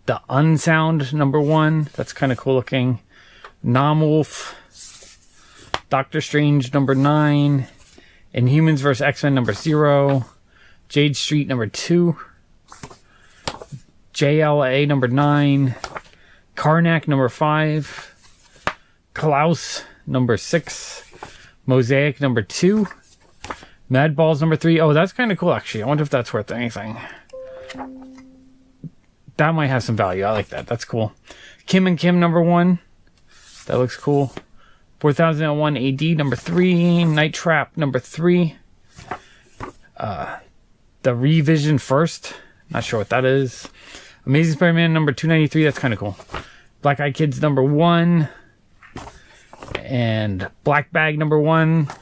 The Unsound #1. That's kind of cool looking. Nomwolf. Doctor Strange #9. Inhumans vs. X-Men #0. Jade Street #2. JLA #9. Karnak #5. Klaus #6. Mosaic #2. Madballs #3. Oh, that's kind of cool, actually. I wonder if that's worth anything. That might have some value. I like that. That's cool. Kim and Kim #1. That looks cool. 4001 AD #3. Night Trap #3. The Revision First. Not sure what that is. Amazing Spider-Man #293. That's kind of cool. Black Eyed Kids #1. And Black Bag #1.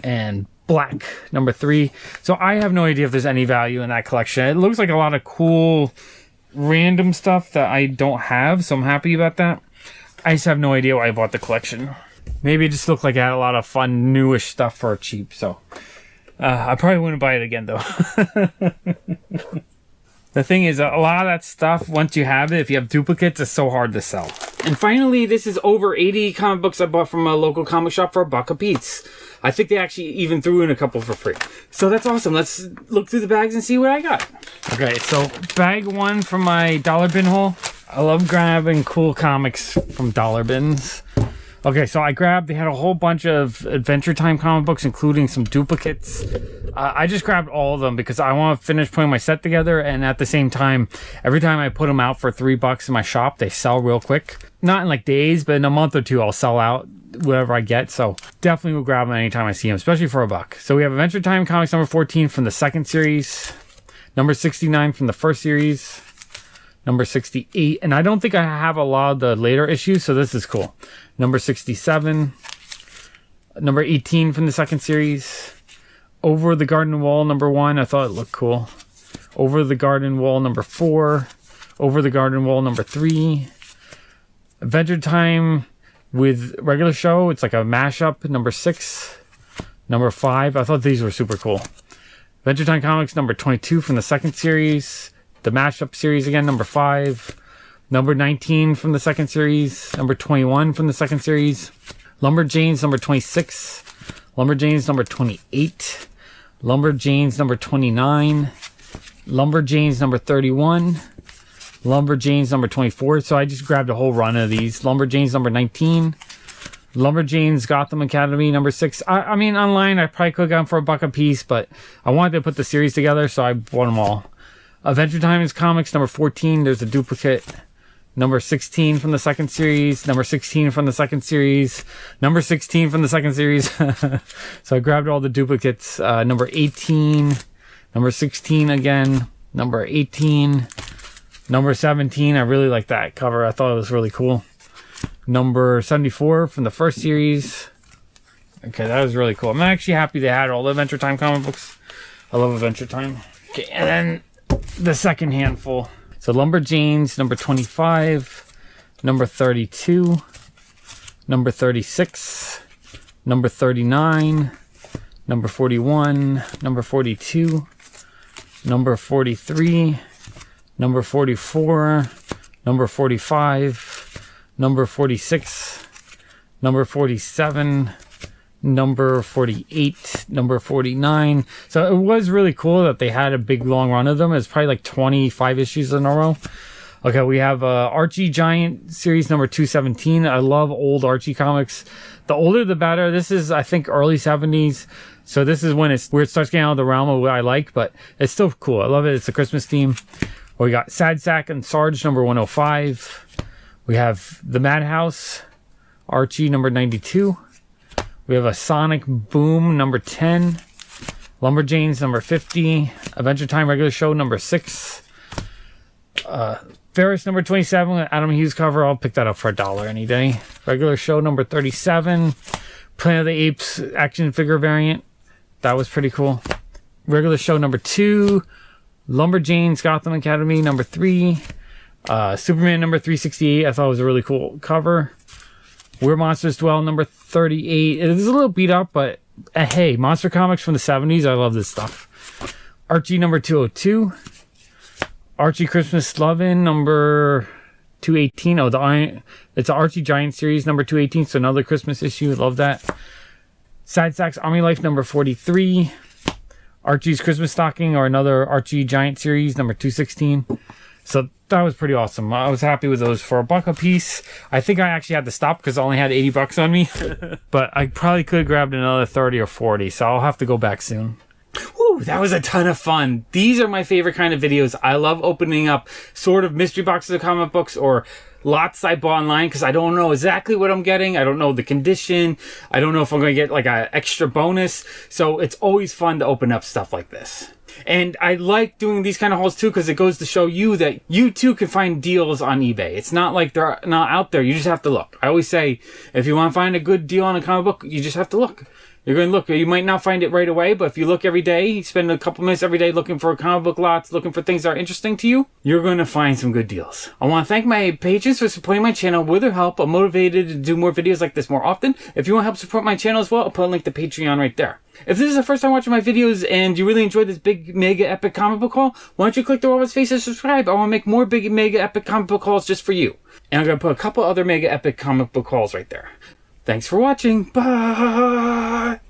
And Black #3. So I have no idea if there's any value in that collection. It looks like a lot of cool random stuff that I don't have, so I'm happy about that. I just have no idea why I bought the collection. Maybe it just looked like I had a lot of fun newish stuff for cheap, so I probably wouldn't buy it again though. The thing is, a lot of that stuff, once you have it, if you have duplicates, it's so hard to sell. And finally, this is over 80 comic books I bought from a local comic shop for $1 a piece. I think they actually even threw in a couple for free. So that's awesome. Let's look through the bags and see what I got. Okay, so bag 1 from my dollar bin haul. I love grabbing cool comics from dollar bins. Okay, so they had a whole bunch of Adventure Time comic books, including some duplicates. I just grabbed all of them because I want to finish putting my set together, and at the same time, every time I put them out for $3 in my shop, they sell real quick. Not in like days, but in a month or two, I'll sell out whatever I get, so definitely will grab them anytime I see them, especially for $1. So we have Adventure Time comics #14 from the second series. Number 69 from the first series. Number 68. And I don't think I have a lot of the later issues, so this is cool. Number 67. Number 18 from the second series. Over the Garden Wall, number 1. I thought it looked cool. Over the Garden Wall, number 4. Over the Garden Wall, number 3. Adventure Time with regular show. It's like a mashup, number 6. Number 5. I thought these were super cool. Adventure Time Comics, number 22 from the second series. The mashup series again, number 5. Number 19 from the second series. Number 21 from the second series. Lumberjanes, number 26. Lumberjanes, number 28. Lumberjanes, number 29. Lumberjanes, number 31. Lumberjanes, number 24. So I just grabbed a whole run of these. Lumberjanes, number 19. Lumberjanes Gotham Academy, number 6. I mean, online, I probably could have gone for $1 a piece, but I wanted to put the series together, so I bought them all. Adventure Time Comics, number 14. There's a duplicate. Number 16 from the second series. Number 16 from the second series. Number 16 from the second series. So I grabbed all the duplicates. Number 18. Number 16 again. Number 18. Number 17. I really like that cover. I thought it was really cool. Number 74 from the first series. Okay, that was really cool. I'm actually happy they had all the Adventure Time comic books. I love Adventure Time. Okay, and then the second handful. So Lumberjanes, number 25, number 32, number 36, number 39, number 41, number 42, number 43, number 44, number 45, number 46, number 47, number 48, number 49. So it was really cool that they had a big long run of them. It's probably like 25 issues in a row. Okay, we have Archie Giant series number 217. I love old Archie comics. The older the better. This is, I think, early 70s. So this is when it starts getting out of the realm of what I like, but it's still cool. I love it. It's a Christmas theme. We got Sad Sack and Sarge number 105. We have The Madhouse Archie number 92. We have a Sonic Boom number 10, Lumberjanes number 50, Adventure Time regular show number 6, Ferris number 27, Adam Hughes cover. I'll pick that up for $1 any day. Regular show number 37, Planet of the Apes action figure variant. That was pretty cool. Regular show number 2, Lumberjanes Gotham Academy number 3, Superman number 368. I thought it was a really cool cover. Where Monsters Dwell, number 38. It is a little beat up, but hey, Monster Comics from the 70s. I love this stuff. Archie, number 202. Archie Christmas Lovin', number 218. Oh, it's an Archie Giant series, number 218. So another Christmas issue. Love that. Sad Sack's Army Life, number 43. Archie's Christmas Stocking, or another Archie Giant series, number 216. So that was pretty awesome. I was happy with those for $1 a piece. I think I actually had to stop because I only had $80 on me. But I probably could have grabbed another 30 or 40, so I'll have to go back soon. Woo, that was a ton of fun. These are my favorite kind of videos. I love opening up sort of mystery boxes of comic books or lots I bought online because I don't know exactly what I'm getting. I don't know the condition. I don't know if I'm going to get like an extra bonus. So it's always fun to open up stuff like this. And I like doing these kind of hauls too because it goes to show you that you too can find deals on eBay. It's not like they're not out there. You just have to look. I always say, if you want to find a good deal on a comic book, you just have to look. You're going to look. You might not find it right away, but if you look every day, you spend a couple minutes every day looking for comic book lots, looking for things that are interesting to you, you're going to find some good deals. I want to thank my patrons for supporting my channel. With their help, I'm motivated to do more videos like this more often. If you want to help support my channel as well, I'll put a link to Patreon right there. If this is the first time watching my videos and you really enjoyed this big, mega, epic comic book haul, why don't you click the Robot's face and subscribe? I want to make more big, mega, epic comic book hauls just for you. And I'm going to put a couple other mega, epic comic book hauls right there. Thanks for watching. Bye!